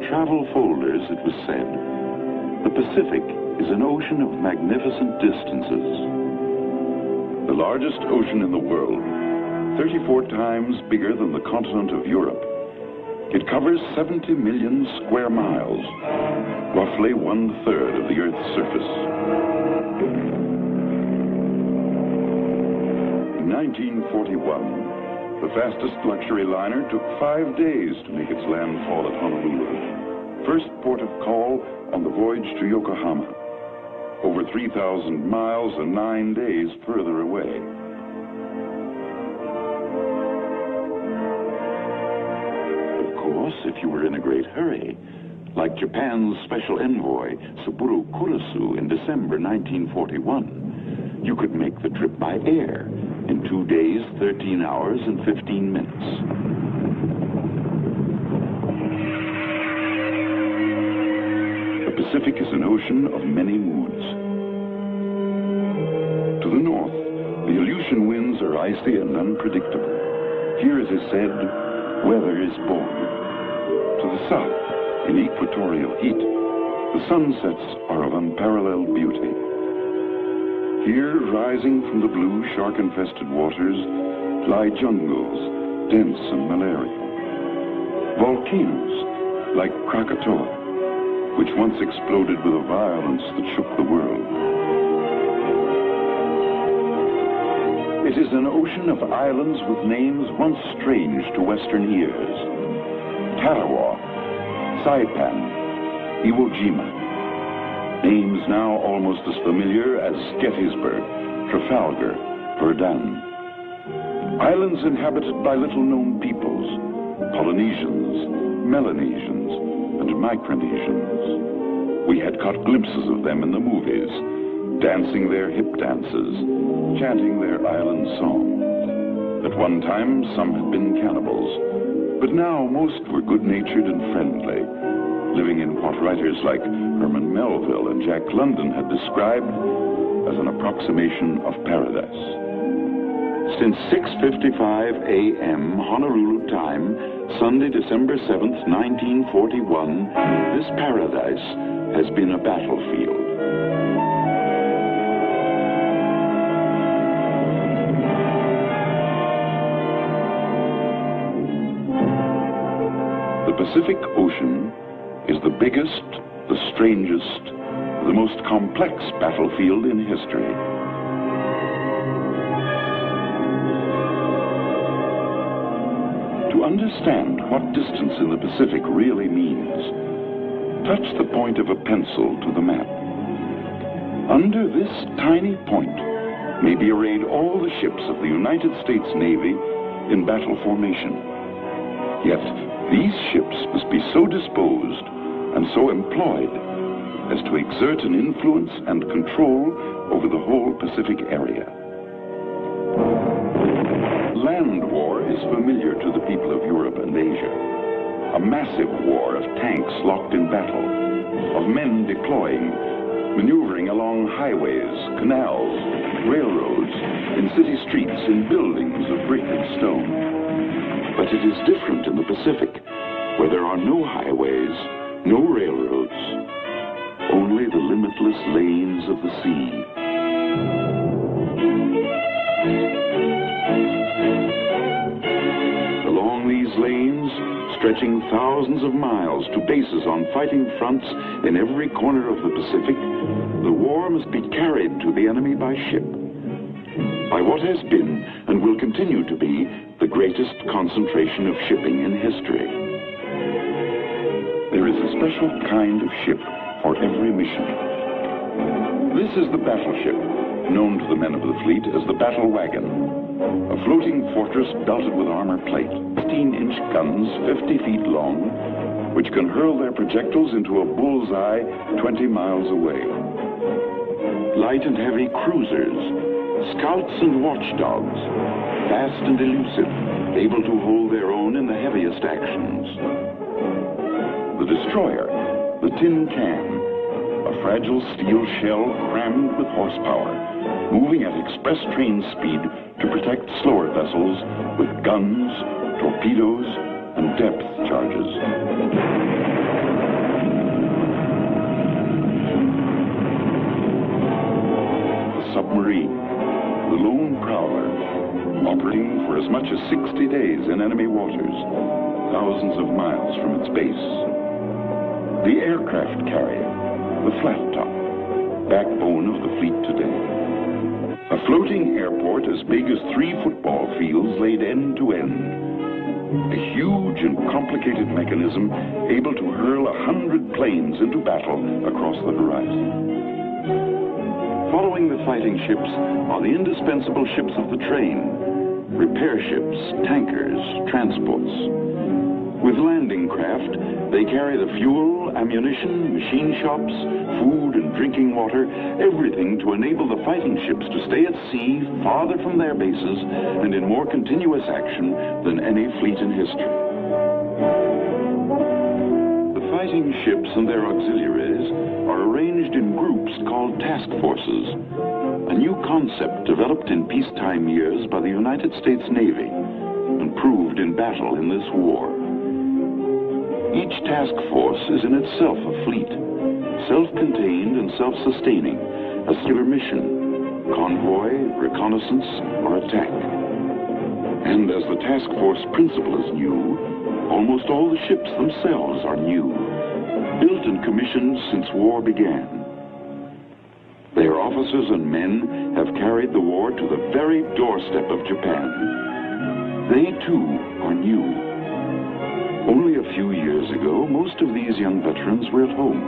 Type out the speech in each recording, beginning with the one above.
travel folders, it was said, the Pacific is an ocean of magnificent distances. The largest ocean in the world, 34 times bigger than the continent of Europe. It covers 70 million square miles, roughly 1/3 of the Earth's surface. In 1941, the fastest luxury liner took 5 days to make its landfall at Honolulu, first port of call on the voyage to Yokohama, over 3,000 miles and 9 days further away. Of course, if you were in a great hurry, like Japan's special envoy, Saburo Kurusu, in December 1941, you could make the trip by air in 2 days, 13 hours, and 15 minutes. The Pacific is an ocean of many moods. To the north, the Aleutian winds are icy and unpredictable. Here, as is said, weather is born. To the south, in equatorial heat, the sunsets are of unparalleled beauty. Here, rising from the blue shark-infested waters, lie jungles, dense and malarial. Volcanoes, like Krakatoa, which once exploded with a violence that shook the world. It is an ocean of islands with names once strange to Western ears. Tarawa, Saipan, Iwo Jima. Names now almost as familiar as Gettysburg, Trafalgar, Verdun. Islands inhabited by little-known peoples, Polynesians, Melanesians, and Micronesians. We had caught glimpses of them in the movies, dancing their hip dances, chanting their island songs. At one time, some had been cannibals, but now most were good-natured and friendly, living in what writers like Herman Melville and Jack London had described as an approximation of paradise. Since 6:55 a.m. Honolulu time, Sunday, December 7th, 1941, this paradise has been a battlefield. The Pacific Ocean is the biggest, the strangest, the most complex battlefield in history. To understand what distance in the Pacific really means, touch the point of a pencil to the map. Under this tiny point may be arrayed all the ships of the United States Navy in battle formation. Yet, these ships must be so disposed and so employed as to exert an influence and control over the whole Pacific area. Land war is familiar to the people of Europe and Asia. A massive war of tanks locked in battle, of men deploying, maneuvering along highways, canals, railroads, in city streets, in buildings of brick and stone. But it is different in the Pacific, where there are no highways, no railroads, only the limitless lanes of the sea. Along these lanes, stretching thousands of miles to bases on fighting fronts in every corner of the Pacific, the war must be carried to the enemy by ship, by what has been and will continue to be the greatest concentration of shipping in history. There is a special kind of ship for every mission. This is the battleship, known to the men of the fleet as the battle wagon, a floating fortress belted with armor plate, 16-inch guns 50 feet long, which can hurl their projectiles into a bullseye 20 miles away. Light and heavy cruisers, scouts and watchdogs, fast and elusive, able to hold their own in the heaviest actions. The destroyer, the tin can, a fragile steel shell crammed with horsepower, moving at express train speed to protect slower vessels with guns, torpedoes, and depth charges. the lone prowler, operating for as much as 60 days in enemy waters, thousands of miles from its base. The aircraft carrier, the flat top, backbone of the fleet today. A floating airport as big as 3 football fields laid end to end. A huge and complicated mechanism able to hurl 100 planes into battle across the horizon. Following the fighting ships are the indispensable ships of the train, repair ships, tankers, transports. With landing craft, they carry the fuel, ammunition, machine shops, food and drinking water, everything to enable the fighting ships to stay at sea, farther from their bases, and in more continuous action than any fleet in history. The fighting ships and their auxiliaries are arranged in groups called task forces, a new concept developed in peacetime years by the United States Navy and proved in battle in this war. Each task force is in itself a fleet, self-contained and self-sustaining, a singular mission, convoy, reconnaissance, or attack. And as the task force principle is new, almost all the ships themselves are new, built and commissioned since war began. Their officers and men have carried the war to the very doorstep of Japan. They too are new. Only a few years ago, most of these young veterans were at home,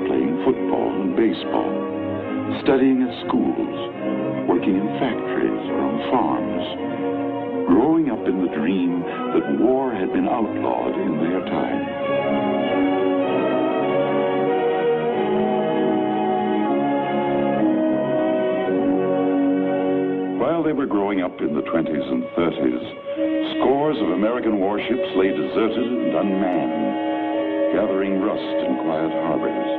playing football and baseball, studying at schools, working in factories or on farms, growing up in the dream that war had been outlawed in their time. While they were growing up in the 20s and 30s, scores of American warships lay deserted and unmanned, gathering rust in quiet harbors.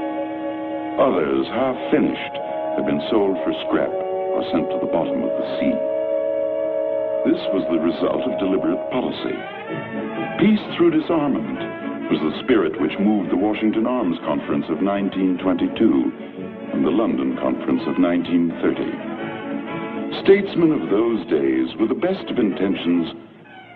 Others, half finished, had been sold for scrap or sent to the bottom of the sea. This was the result of deliberate policy. Peace through disarmament was the spirit which moved the Washington Arms Conference of 1922 and the London Conference of 1930. Statesmen of those days, with the best of intentions,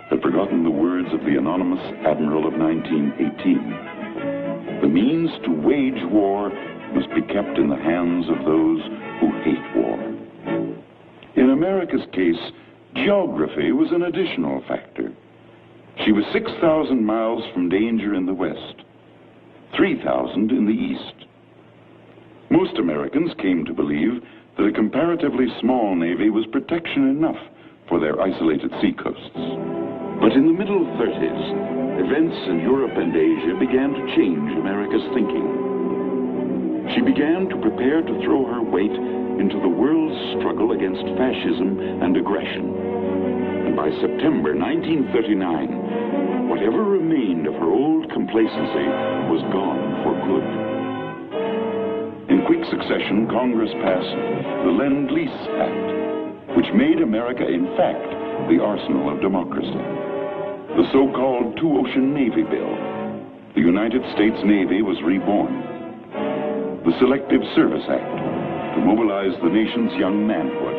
had forgotten the words of the anonymous admiral of 1918. The means to wage war must be kept in the hands of those who hate war. In America's case, geography was an additional factor. She was 6,000 miles from danger in the west, 3,000 in the east. Most Americans came to believe that a comparatively small navy was protection enough for their isolated seacoasts. But in the middle 30s, events in Europe and Asia began to change America's thinking. She began to prepare to throw her weight into the world's struggle against fascism and aggression. And by September 1939, whatever remained of her old complacency was gone for good. In quick succession, Congress passed the Lend-Lease Act, which made America, in fact, the arsenal of democracy. The so-called Two-Ocean Navy Bill. The United States Navy was reborn. The Selective Service Act, to mobilize the nation's young manhood.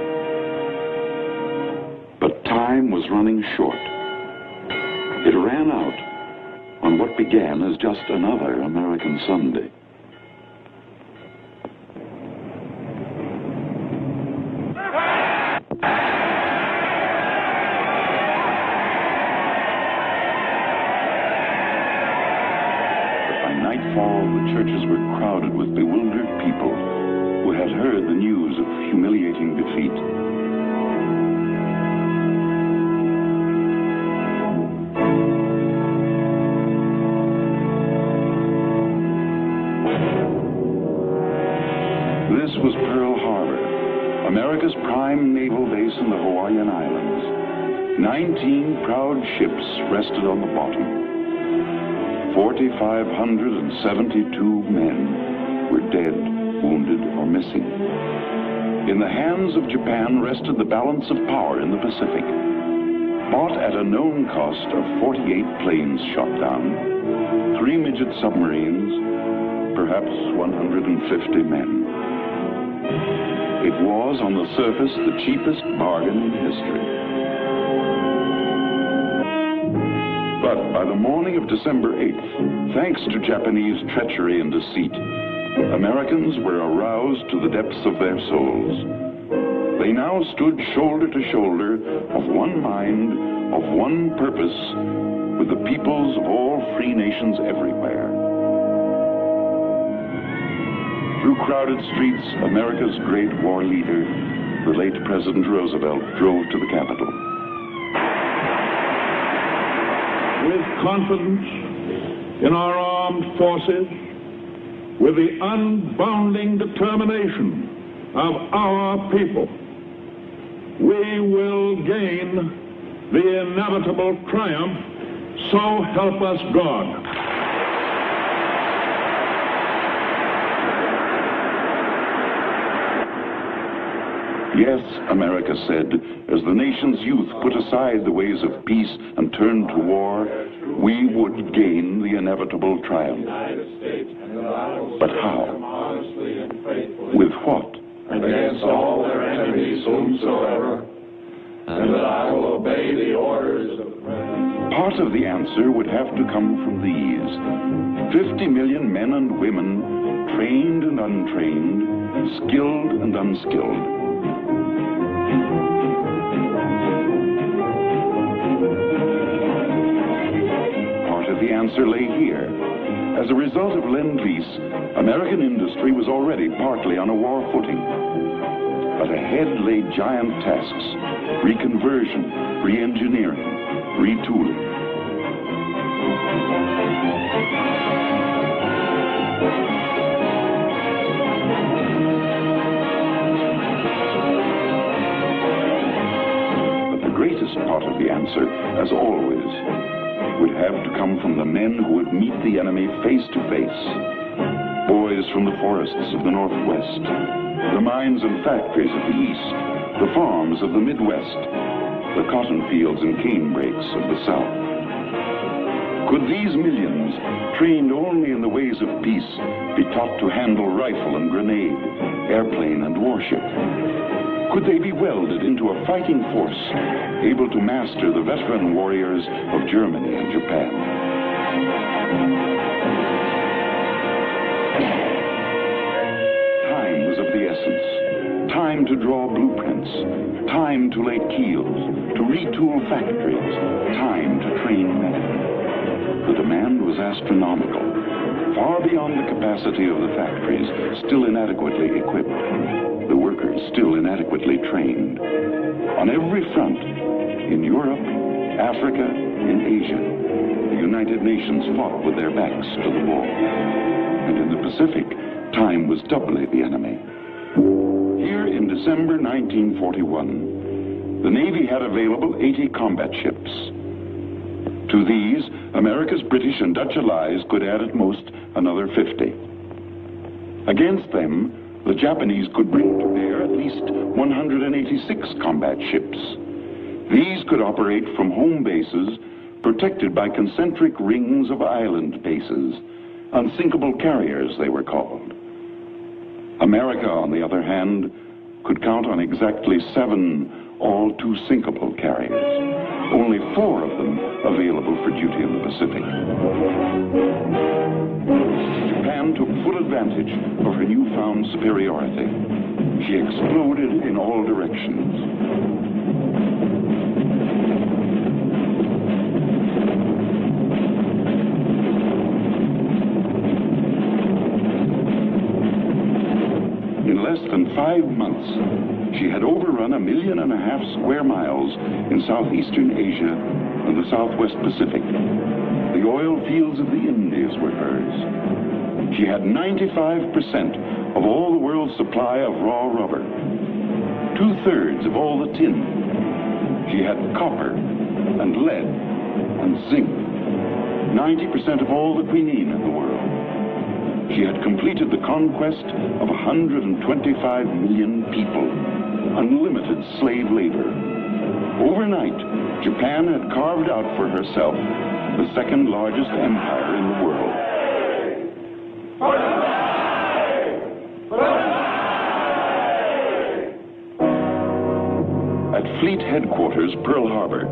But time was running short. It ran out on what began as just another American Sunday. Nightfall, the churches were crowded with bewildered people who had heard the news of humiliating defeat. This was Pearl Harbor, America's prime naval base in the Hawaiian Islands. 19 proud ships rested on the bottom. 4,572 men were dead, wounded, or missing. In the hands of Japan rested the balance of power in the Pacific. Bought at a known cost of 48 planes shot down, 3 midget submarines, perhaps 150 men. It was, on the surface, the cheapest bargain in history. But by the morning of December 8th, thanks to Japanese treachery and deceit, Americans were aroused to the depths of their souls. They now stood shoulder to shoulder, of one mind, of one purpose, with the peoples of all free nations everywhere. Through crowded streets, America's great war leader, the late President Roosevelt, drove to the Capitol. With confidence in our armed forces, with the unbounding determination of our people, we will gain the inevitable triumph, so help us God. Yes, America said, as the nation's youth put aside the ways of peace and turned to war, we would gain the inevitable triumph. But how? With what? Against all their enemies whomsoever, and that I will obey the orders of the President. Part of the answer would have to come from these. 50 million men and women, trained and untrained, skilled and unskilled. Part of the answer lay here. As a result of Lend-Lease, American industry was already partly on a war footing. But ahead lay giant tasks: reconversion, re-engineering, retooling. But the greatest part of the answer, as always, would have to come from the men who would meet the enemy face to face. Boys from the forests of the Northwest, the mines and factories of the East, the farms of the Midwest, the cotton fields and cane breaks of the South. Could these millions, trained only in the ways of peace, be taught to handle rifle and grenade, airplane and warship? Could they be welded into a fighting force, able to master the veteran warriors of Germany and Japan? Time was of the essence. Time to draw blueprints. Time to lay keels, to retool factories. Time to train men. The demand was astronomical, far beyond the capacity of the factories, still inadequately equipped. The workers still inadequately trained. On every front, in Europe, Africa, in Asia, the United Nations fought with their backs to the wall. And in the Pacific, time was doubly the enemy. Here in December 1941, the Navy had available 80 combat ships. To these, America's British and Dutch allies could add at most another 50. Against them, the Japanese could bring to bear at least 186 combat ships. These could operate from home bases, protected by concentric rings of island bases. Unsinkable carriers, they were called. America, on the other hand, could count on exactly 7 all-too-sinkable carriers. Only 4 of them available for duty in the Pacific. Japan took full advantage of her newfound superiority. She exploded in all directions. In less than 5 months, she had overrun 1.5 million square miles in southeastern Asia and the southwest Pacific. The oil fields of the Indies were hers. She had 95% of all the world's supply of raw rubber, 2/3 of all the tin. She had copper and lead and zinc, 90% of all the quinine in the world. She had completed the conquest of 125 million people, unlimited slave labor. Overnight, Japan had carved out for herself the second largest empire in the world. headquarters, Pearl Harbor,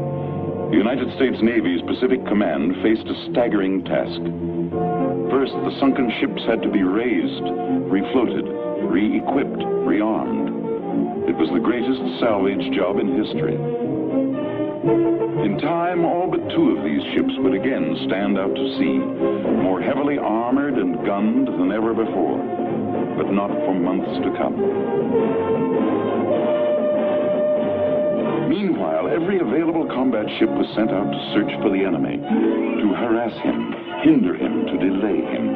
the United States Navy's Pacific Command faced a staggering task. First, the sunken ships had to be raised, refloated, re-equipped, rearmed. It was the greatest salvage job in history. In time, all but 2 of these ships would again stand out to sea, more heavily armored and gunned than ever before, but not for months to come. Meanwhile, every available combat ship was sent out to search for the enemy, to harass him, hinder him, to delay him.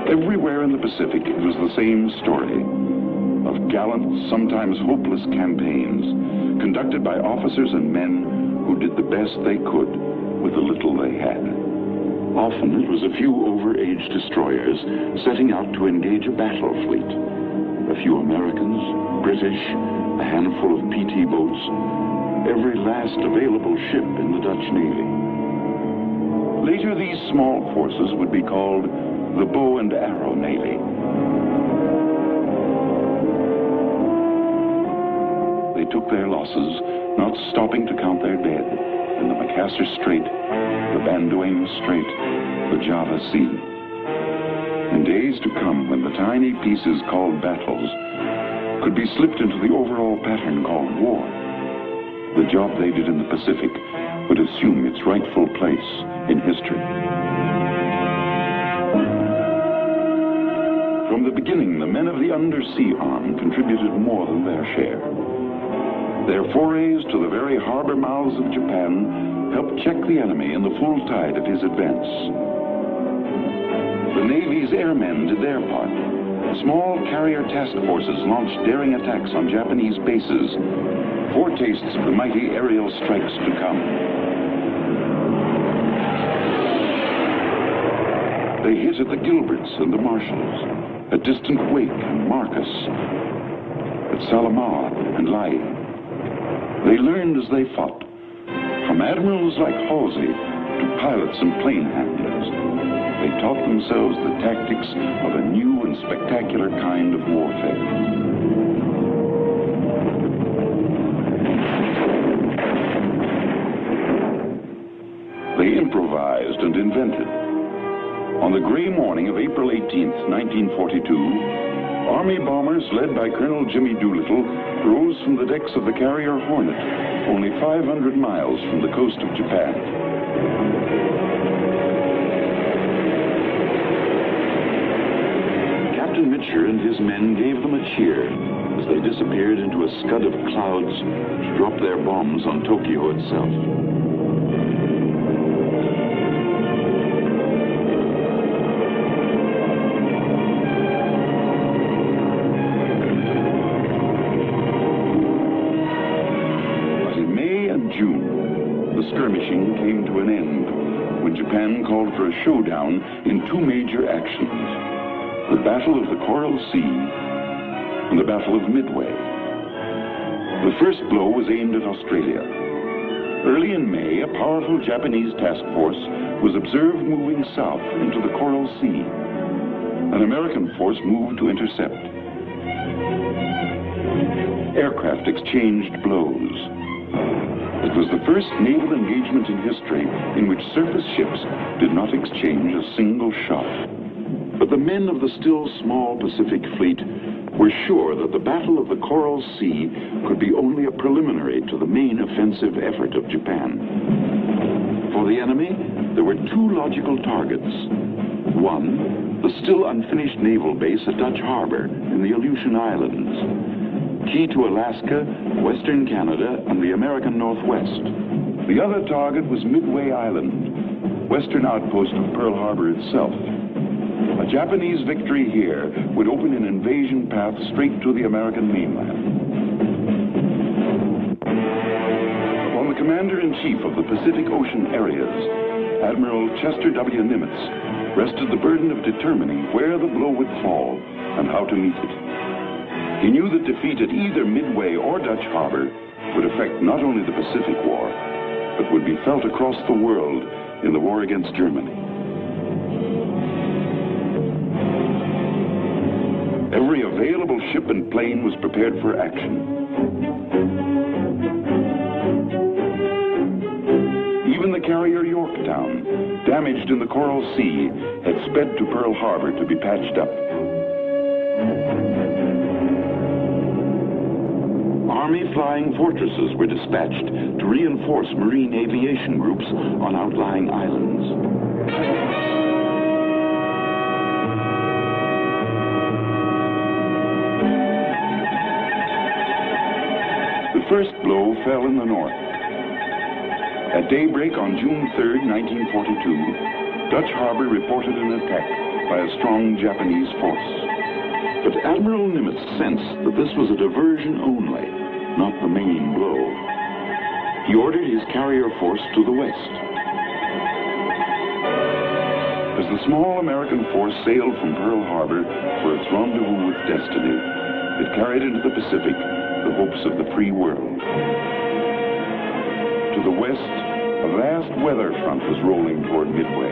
Everywhere in the Pacific, it was the same story of gallant, sometimes hopeless campaigns conducted by officers and men who did the best they could with the little they had. Often it was a few overage destroyers setting out to engage a battle fleet. A few Americans, British, a handful of PT boats, every last available ship in the Dutch Navy. Later, these small forces would be called the Bow and Arrow Navy. They took their losses, not stopping to count their dead in the Macassar Strait, the Banduan Strait, the Java Sea. In days to come, when the tiny pieces called battles could be slipped into the overall pattern called war, the job they did in the Pacific would assume its rightful place in history. From the beginning, the men of the undersea arm contributed more than their share. Their forays to the very harbor mouths of Japan helped check the enemy in the full tide of his advance. The Navy's airmen did their part. Small carrier task forces launched daring attacks on Japanese bases, foretastes of the mighty aerial strikes to come. They hit at the Gilberts and the Marshalls, at distant Wake and Marcus, at Salamaua and Lae. They learned as they fought, from admirals like Halsey to pilots and plane handlers. They taught themselves the tactics of a new and spectacular kind of warfare. They improvised and invented. On the gray morning of April 18th, 1942, Army bombers led by Colonel Jimmy Doolittle rose from the decks of the carrier Hornet, only 500 miles from the coast of Japan. Captain Mitcher and his men gave them a cheer as they disappeared into a scud of clouds to drop their bombs on Tokyo itself. Skirmishing came to an end when Japan called for a showdown in 2 major actions: the Battle of the Coral Sea and the Battle of Midway. The first blow was aimed at Australia. Early in May, a powerful Japanese task force was observed moving south into the Coral Sea. An American force moved to intercept. Aircraft exchanged blows. It was the first naval engagement in history in which surface ships did not exchange a single shot. But the men of the still small Pacific Fleet were sure that the Battle of the Coral Sea could be only a preliminary to the main offensive effort of Japan. For the enemy, there were 2 logical targets. One, the still unfinished naval base at Dutch Harbor in the Aleutian Islands, key to Alaska, Western Canada, and the American Northwest. The other target was Midway Island, western outpost of Pearl Harbor itself. A Japanese victory here would open an invasion path straight to the American mainland. Upon the Commander-in-Chief of the Pacific Ocean areas, Admiral Chester W. Nimitz, rested the burden of determining where the blow would fall and how to meet it. He knew that defeat at either Midway or Dutch Harbor would affect not only the Pacific War, but would be felt across the world in the war against Germany. Every available ship and plane was prepared for action. Even the carrier Yorktown, damaged in the Coral Sea, had sped to Pearl Harbor to be patched up. Army flying fortresses were dispatched to reinforce marine aviation groups on outlying islands. The first blow fell in the north. At daybreak on June 3, 1942, Dutch Harbor reported an attack by a strong Japanese force. But Admiral Nimitz sensed that this was a diversion only, not the main blow. He ordered his carrier force to the west. As the small American force sailed from Pearl Harbor for its rendezvous with destiny, it carried into the Pacific the hopes of the free world. To the west, a vast weather front was rolling toward Midway.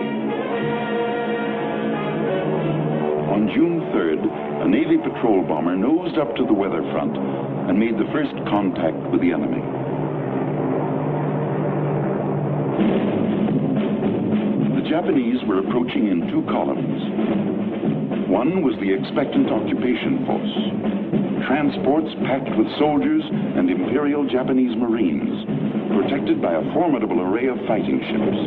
On June 3rd, a Navy patrol bomber nosed up to the weather front and made the first contact with the enemy. The Japanese were approaching in two columns. One was the expectant occupation force, transports packed with soldiers and Imperial Japanese Marines, protected by a formidable array of fighting ships.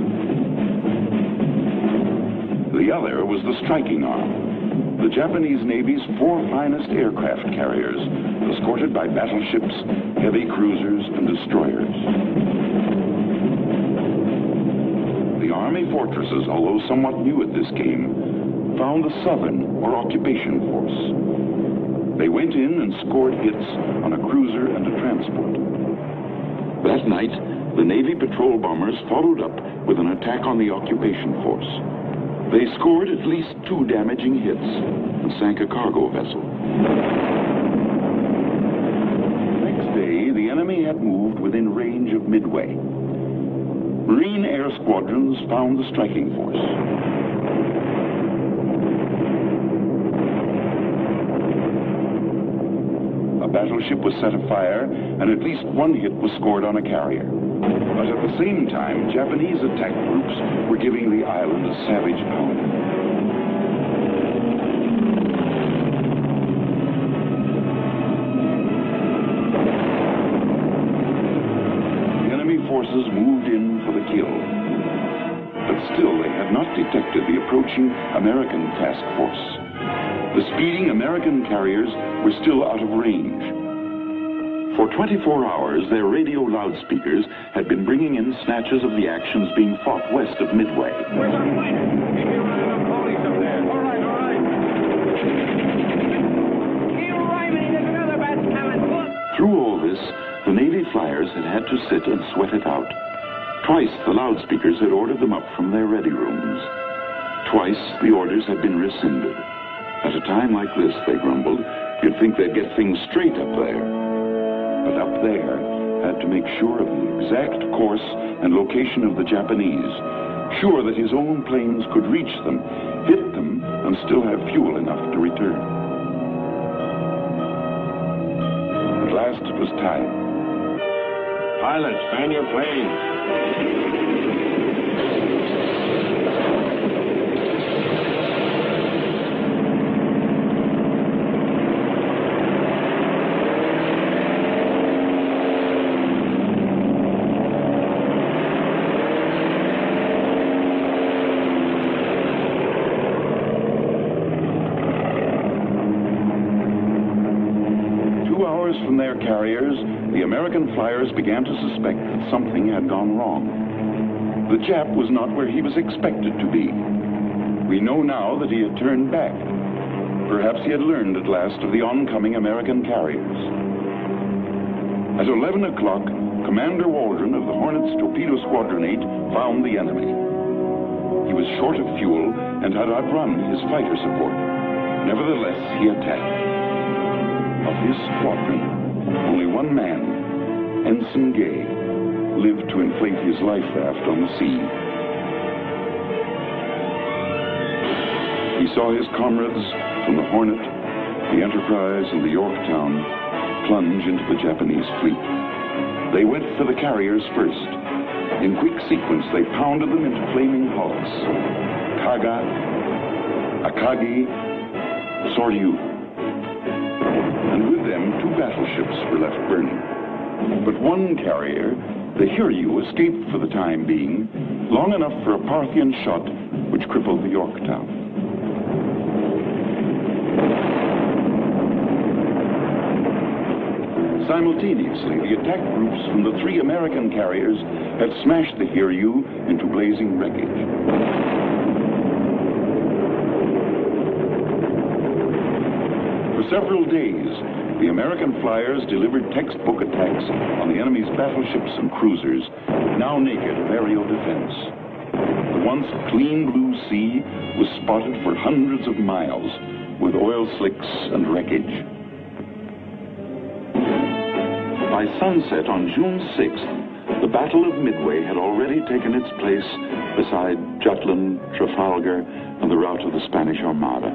The other was the striking arm, the Japanese Navy's four finest aircraft carriers, escorted by battleships, heavy cruisers, and destroyers. The Army fortresses, although somewhat new at this game, found the Southern, or occupation force. They went in and scored hits on a cruiser and a transport. That night, the Navy patrol bombers followed up with an attack on the occupation force. They scored at least 2 damaging hits and sank a cargo vessel. Next day, the enemy had moved within range of Midway. Marine air squadrons found the striking force. A battleship was set afire, and at least 1 hit was scored on a carrier. But at the same time, Japanese attack groups were giving the island a savage pounding. The enemy forces moved in for the kill. But still, they had not detected the approaching American task force. The speeding American carriers were still out of range. For 24 hours, their radio loudspeakers had been bringing in snatches of the actions being fought west of Midway. Where's our plane? Keep your eye on the police up there. All right, all right. Keep right, man. There's another batch coming. Look. Through all this, the Navy flyers had to sit and sweat it out. Twice, the loudspeakers had ordered them up from their ready rooms. Twice, the orders had been rescinded. At a time like this, they grumbled, you'd think they'd get things straight up there. But up there had to make sure of the exact course and location of the Japanese, sure that his own planes could reach them, hit them, and still have fuel enough to return. At last it was time. Pilots, fan your planes. 2 hours from their carriers, the American flyers began to suspect that something had gone wrong. The Jap was not where he was expected to be. We know now that he had turned back. Perhaps he had learned at last of the oncoming American carriers. At 11 o'clock, Commander Waldron of the Hornet's Torpedo Squadron 8 found the enemy. He was short of fuel and had outrun his fighter support. Nevertheless, he attacked. Of his squadron, only one man, Ensign Gay, lived to inflate his life raft on the sea. He saw his comrades from the Hornet, the Enterprise, and the Yorktown plunge into the Japanese fleet. They went for the carriers first. In quick sequence, they pounded them into flaming hulks. Kaga, Akagi, Soryu. And with them, 2 battleships were left burning. But one carrier, the Hiryu, escaped for the time being, long enough for a Parthian shot which crippled the Yorktown. Simultaneously, the attack groups from the 3 American carriers had smashed the Hiryu into blazing wreckage. For several days, the American flyers delivered textbook attacks on the enemy's battleships and cruisers, now naked of aerial defense. The once clean blue sea was spotted for hundreds of miles with oil slicks and wreckage. By sunset on June 6th, the Battle of Midway had already taken its place beside Jutland, Trafalgar, and the rout of the Spanish Armada.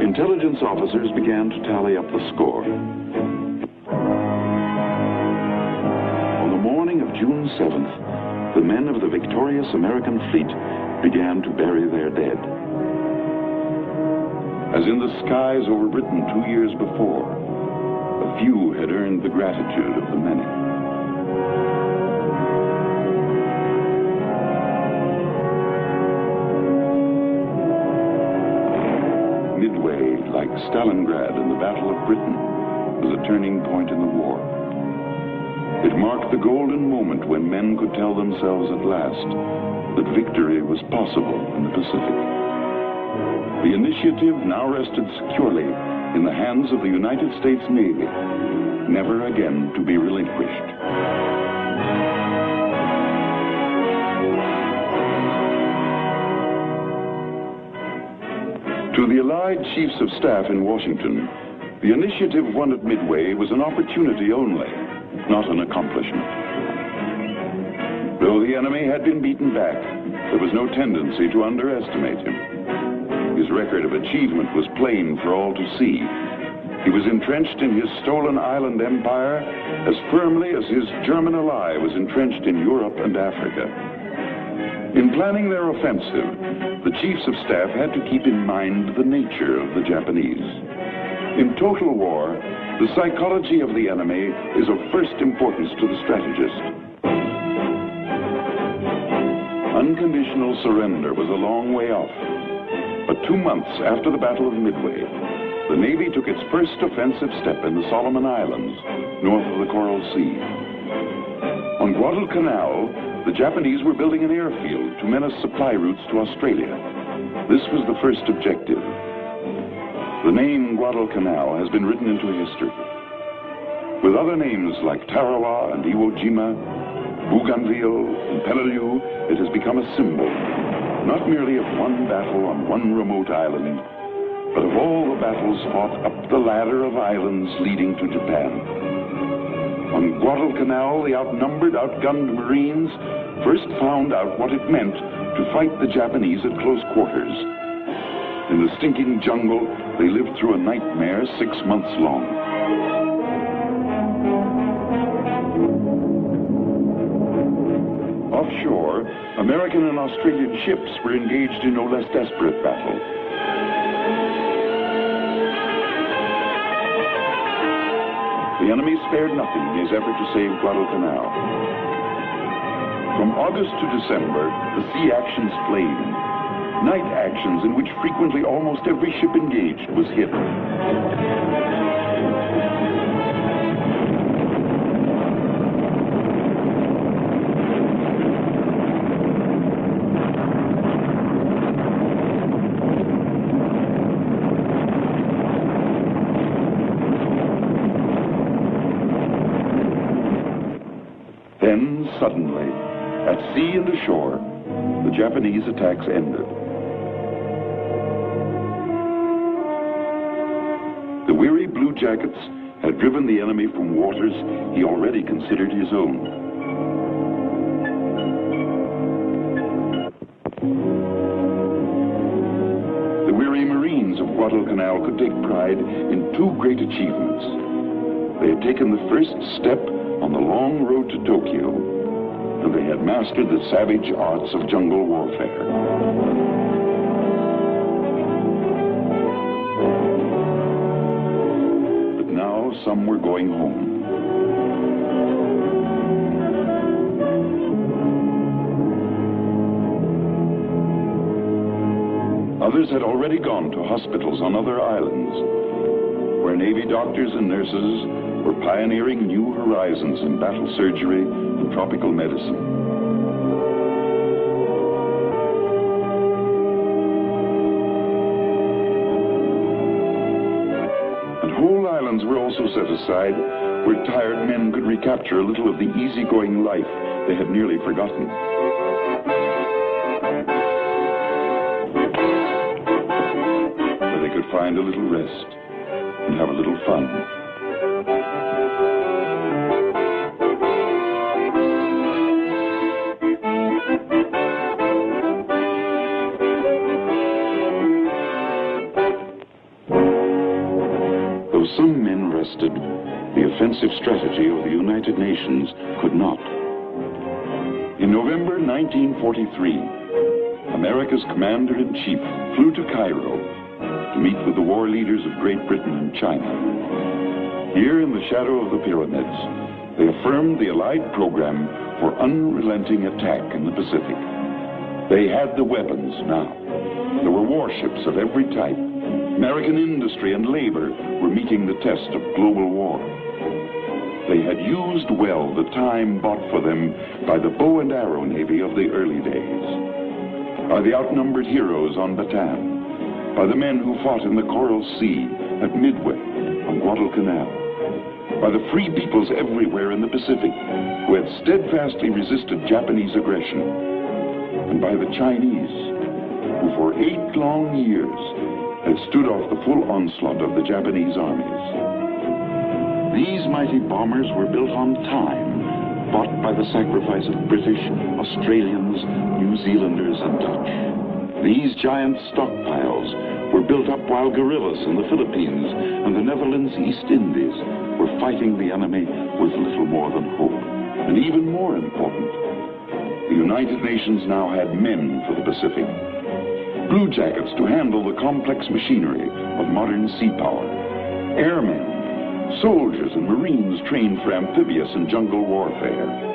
Intelligence officers began to tally up the score. On the morning of June 7th, the men of the victorious American fleet began to bury their dead. As in the skies over Britain 2 years before, a few had earned the gratitude of the many. Midway, like Stalingrad in the Battle of Britain, was a turning point in the war. It marked the golden moment when men could tell themselves at last that victory was possible in the Pacific. The initiative now rested securely in the hands of the United States Navy, never again to be relinquished. To the Allied Chiefs of Staff in Washington, the initiative won at Midway was an opportunity only, not an accomplishment. Though the enemy had been beaten back, there was no tendency to underestimate him. His record of achievement was plain for all to see. He was entrenched in his stolen island empire as firmly as his German ally was entrenched in Europe and Africa. In planning their offensive, the Chiefs of Staff had to keep in mind the nature of the Japanese. In total war, the psychology of the enemy is of first importance to the strategist. Unconditional surrender was a long way off. But 2 months after the Battle of Midway, the Navy took its first offensive step in the Solomon Islands, north of the Coral Sea. On Guadalcanal, the Japanese were building an airfield to menace supply routes to Australia. This was the first objective. The name Guadalcanal has been written into history. With other names like Tarawa and Iwo Jima, Bougainville and Peleliu, it has become a symbol, not merely of one battle on one remote island, but of all the battles fought up the ladder of islands leading to Japan. On Guadalcanal, the outnumbered, outgunned Marines first found out what it meant to fight the Japanese at close quarters. In the stinking jungle, they lived through a nightmare 6 months long. Offshore, American and Australian ships were engaged in no less desperate battle. The enemy spared nothing in his effort to save Guadalcanal. From August to December, the sea actions flamed. Night actions in which frequently almost every ship engaged was hit. Then, suddenly, at sea and ashore, the Japanese attacks ended. The weary Blue Jackets had driven the enemy from waters he already considered his own. The weary Marines of Guadalcanal could take pride in two great achievements. They had taken the first step on the long road to Tokyo, and they had mastered the savage arts of jungle warfare. But now some were going home. Others had already gone to hospitals on other islands, where Navy doctors and nurses were pioneering new horizons in battle surgery and tropical medicine. And whole islands were also set aside where tired men could recapture a little of the easygoing life they had nearly forgotten. Find a little rest and have a little fun. Though some men rested, the offensive strategy of the United Nations could not. In November 1943, America's commander-in-chief flew to Cairo to meet with the war leaders of Great Britain and China. Here in the shadow of the pyramids, they affirmed the Allied program for unrelenting attack in the Pacific. They had the weapons now. There were warships of every type. American industry and labor were meeting the test of global war. They had used well the time bought for them by the bow and arrow navy of the early days, by the outnumbered heroes on Bataan, by the men who fought in the Coral Sea, at Midway, on Guadalcanal, by the free peoples everywhere in the Pacific who had steadfastly resisted Japanese aggression, and by the Chinese who for 8 long years had stood off the full onslaught of the Japanese armies. These mighty bombers were built on time, bought by the sacrifice of British, Australians, New Zealanders, and Dutch. These giant stockpiles were built up while guerrillas in the Philippines and the Netherlands East Indies were fighting the enemy with little more than hope. And even more important, the United Nations now had men for the Pacific. Blue jackets to handle the complex machinery of modern sea power. Airmen, soldiers and Marines trained for amphibious and jungle warfare.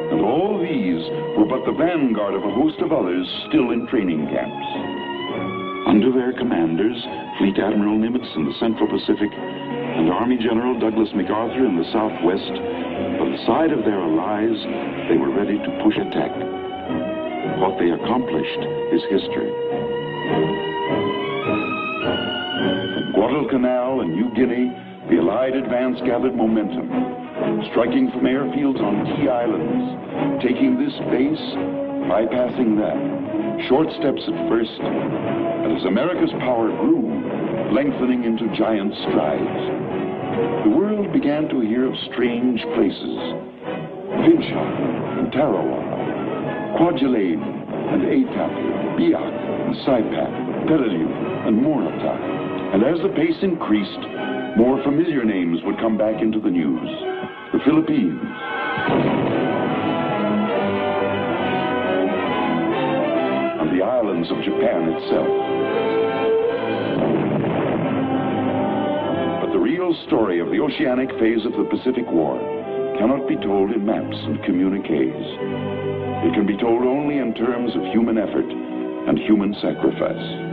And all these were but the vanguard of a host of others still in training camps. Under their commanders, Fleet Admiral Nimitz in the Central Pacific and Army General Douglas MacArthur in the Southwest, by the side of their allies, they were ready to push attack. What they accomplished is history. From Guadalcanal and New Guinea, the Allied advance gathered momentum, striking from airfields on key islands, taking this base, bypassing that. Short steps at first, but as America's power grew, lengthening into giant strides, the world began to hear of strange places. Vinsha and Tarawa, Kwajalein and Etap, Biak and Saipan, Peleliu and Morata. And as the pace increased, more familiar names would come back into the news. The Philippines, and the islands of Japan itself. But the real story of the oceanic phase of the Pacific War cannot be told in maps and communiques. It can be told only in terms of human effort and human sacrifice.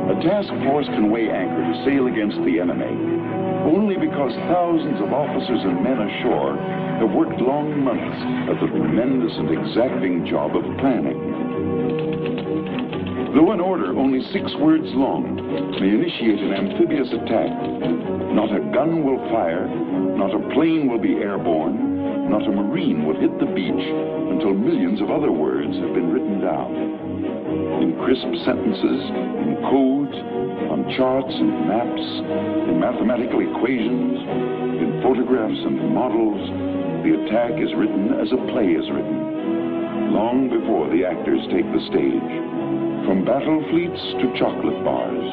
A task force can weigh anchor to sail against the enemy only because thousands of officers and men ashore have worked long months at the tremendous and exacting job of planning. Though an order only 6 words long may initiate an amphibious attack, not a gun will fire, not a plane will be airborne, not a Marine will hit the beach until millions of other words have been written down. In crisp sentences, in codes, on charts and maps, in mathematical equations, in photographs and models, the attack is written as a play is written, long before the actors take the stage. From battle fleets to chocolate bars,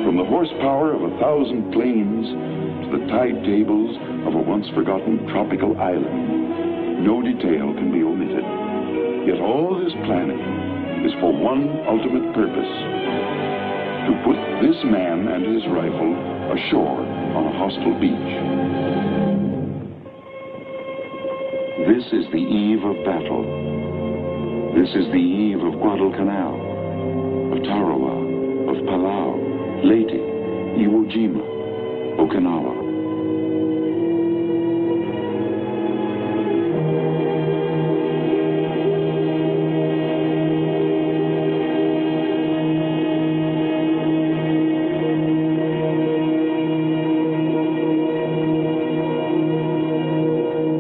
From the horsepower of 1,000 planes to the tide tables of a once-forgotten tropical island, no detail can be omitted. Yet all this planning is for one ultimate purpose: to put this man and his rifle ashore on a hostile beach. This is the eve of battle. This is the eve of Guadalcanal, of Tarawa, of Palau, Leyte, Iwo Jima, Okinawa.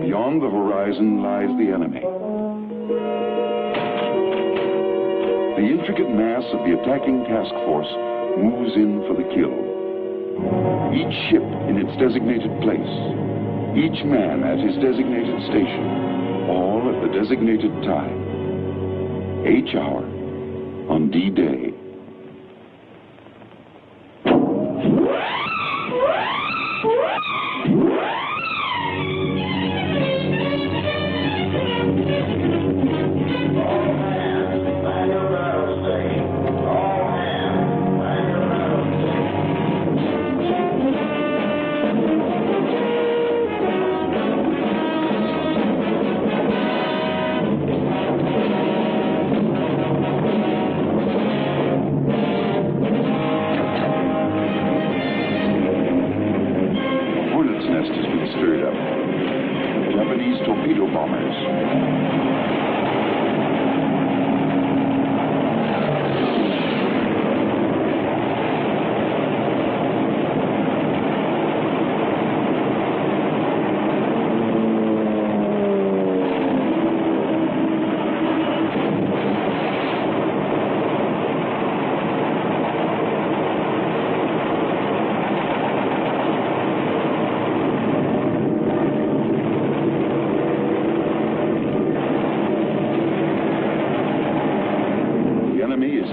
Beyond the horizon lies the enemy. The intricate mass of the attacking task force moves in for the kill. Each ship in its designated place, each man at his designated station, all at the designated time. H hour on D-Day. Stirred up. Japanese torpedo bombers.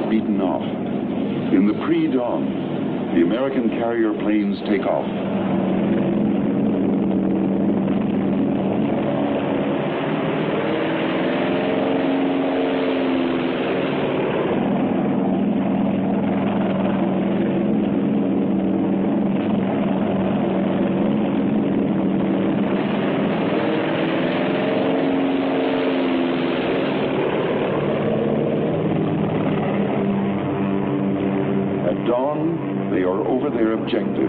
Beaten off. In the pre-dawn, the American carrier planes take off. Dawn, they are over their objective.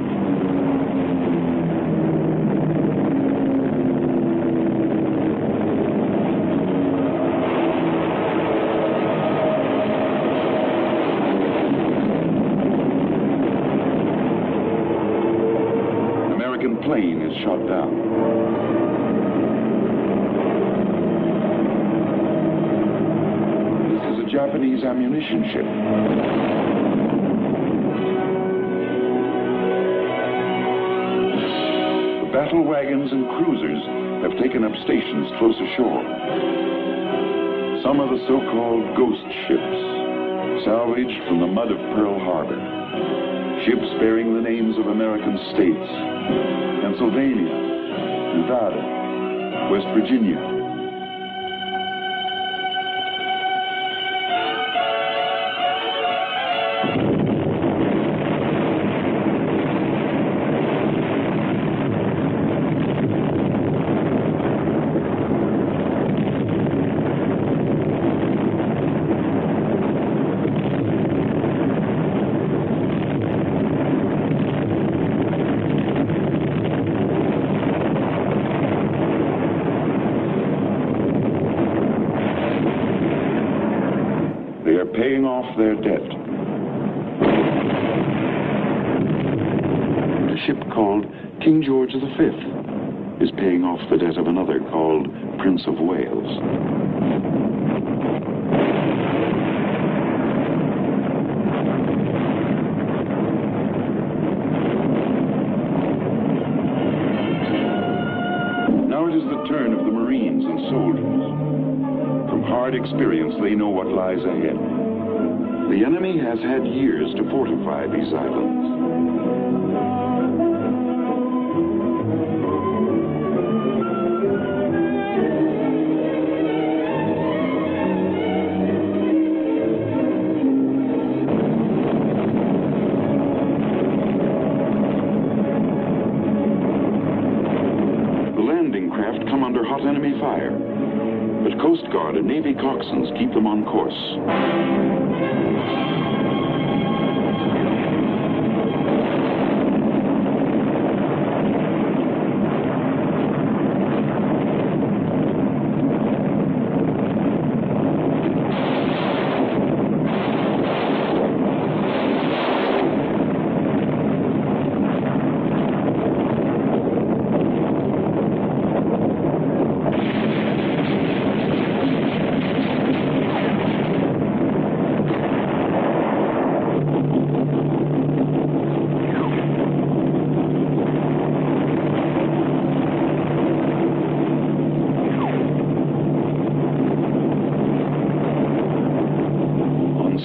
An American plane is shot down. This is a Japanese ammunition ship. Battle wagons and cruisers have taken up stations close ashore. Some are the so-called ghost ships, salvaged from the mud of Pearl Harbor. Ships bearing the names of American states: Pennsylvania, Nevada, West Virginia. They are paying off their debt. A ship called King George V is paying off the debt of another called Prince of Wales. Now it is the turn of the Marines and soldiers. From hard experience, they know what lies ahead. The enemy has had years to fortify these islands. Come under hot enemy fire, but Coast Guard and Navy coxswains keep them on course.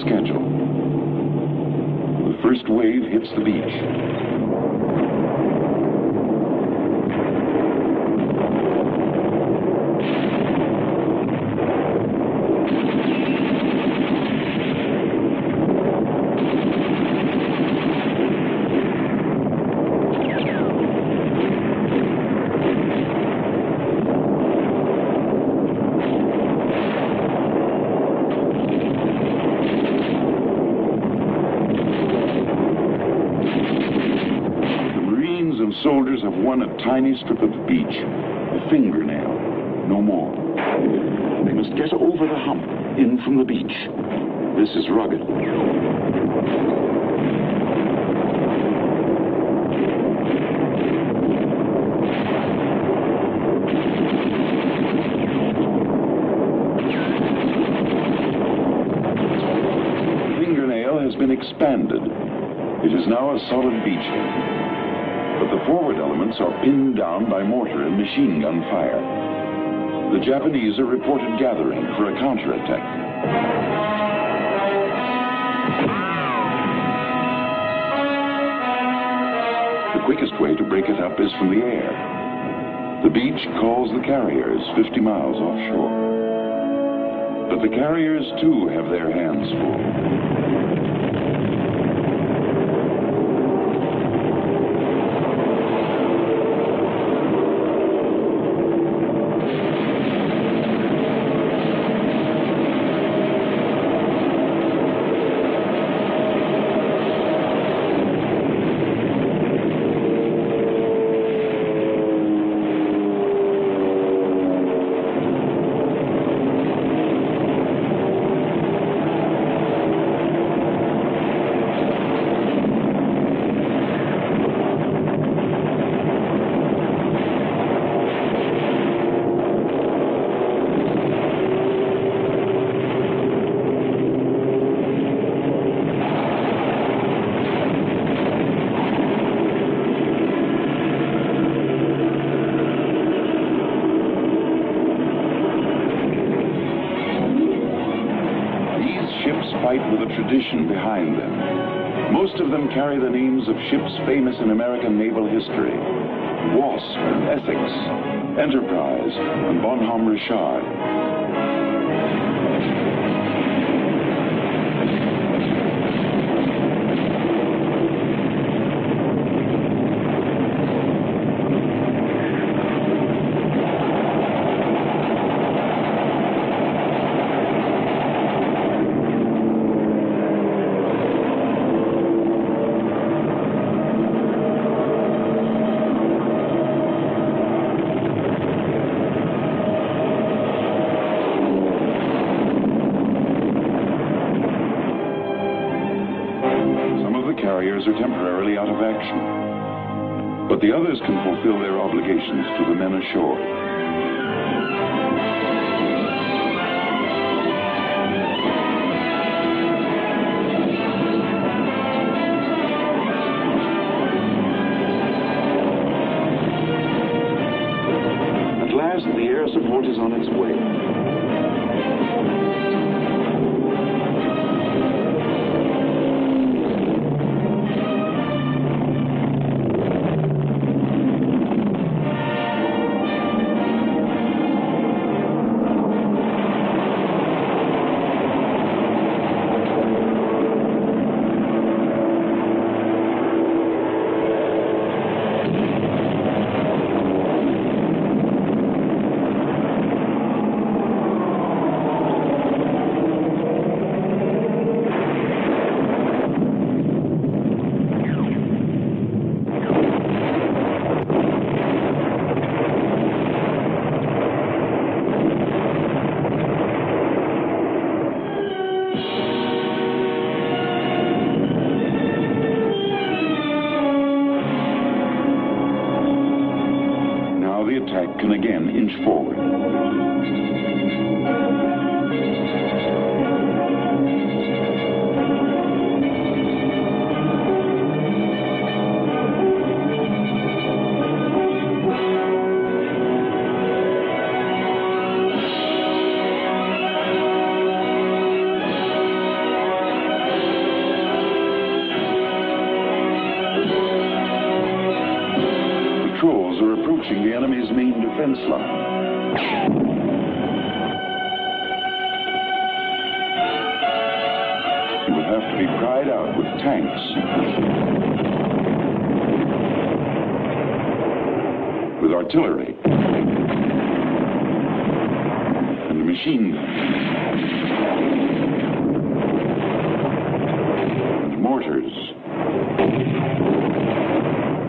Schedule. The first wave hits the beach. Soldiers have won a tiny strip of the beach, a fingernail, no more. They must get over the hump, in from the beach. This is rugged. The fingernail has been expanded. It is now a solid beachhead. But the forward elements are pinned down by mortar and machine gun fire. The Japanese are reported gathering for a counterattack. The quickest way to break it up is from the air. The beach calls the carriers 50 miles offshore. But the carriers, too, have their hands full. Fight with a tradition behind them. Most of them carry the names of ships famous in American naval history: Wasp and Essex, Enterprise and Bonhomme Richard. Carriers are temporarily out of action, but the others can fulfill their obligations to the men ashore. At last, the air support is on its way. attack can again inch forward. Patrols are approaching the enemy's main defense line. It would have to be pried out with tanks, with artillery, and machine guns, and mortars,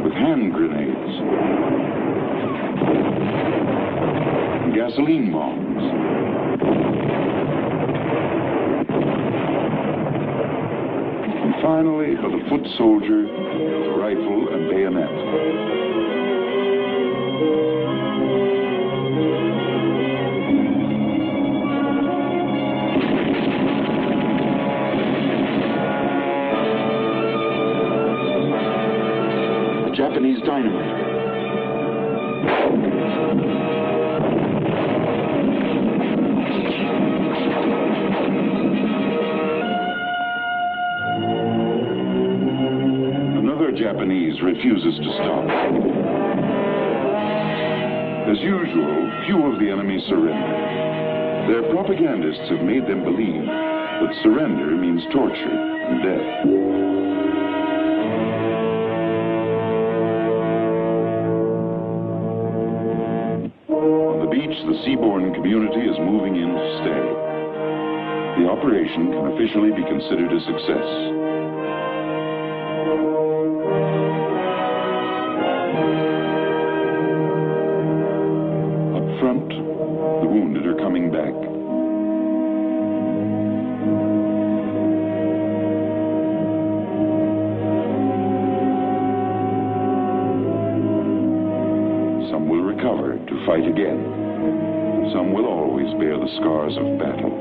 with hand grenades, and gasoline bombs, and finally for the foot soldier, with rifle and bayonet. Japanese dynamite. Another Japanese refuses to stop. As usual, few of the enemy surrender. Their propagandists have made them believe that surrender means torture and death. The seaborne community is moving in to stay. The operation can officially be considered a success. Up front, the wounded are coming back. Some will recover to fight again. Some will always bear the scars of battle.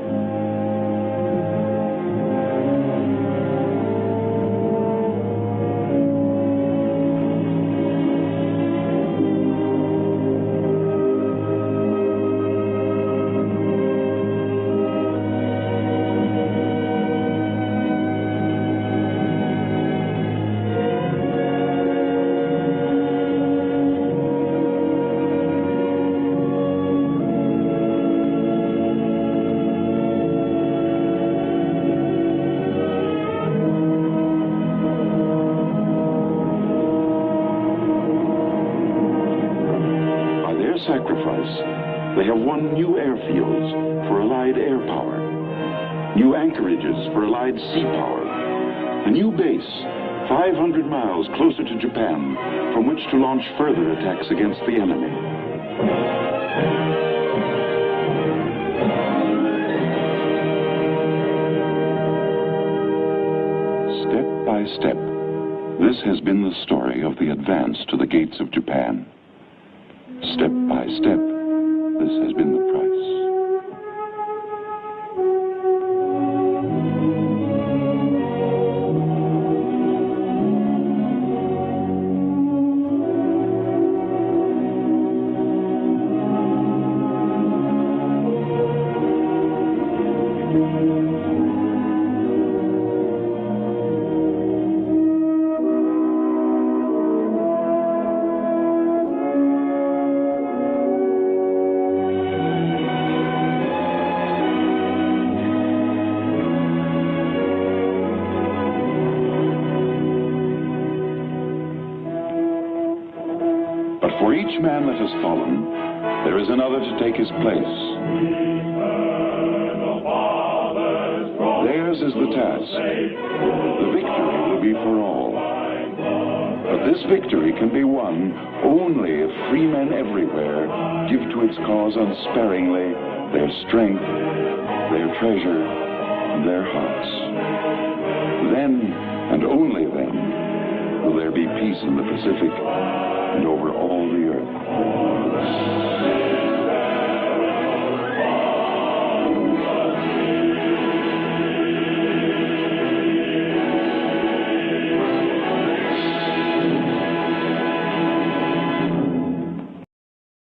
Sacrifice, they have won new airfields for Allied air power, new anchorages for Allied sea power, a new base 500 miles closer to Japan from which to launch further attacks against the enemy. Step by step, this has been the story of the advance to the gates of Japan. Step by step, this has been the price. For each man that has fallen, there is another to take his place. Theirs is the task. The victory will be for all. But this victory can be won only if free men everywhere give to its cause unsparingly their strength, their treasure, and their hearts. Then, and only then, will there be peace in the Pacific and over all the earth.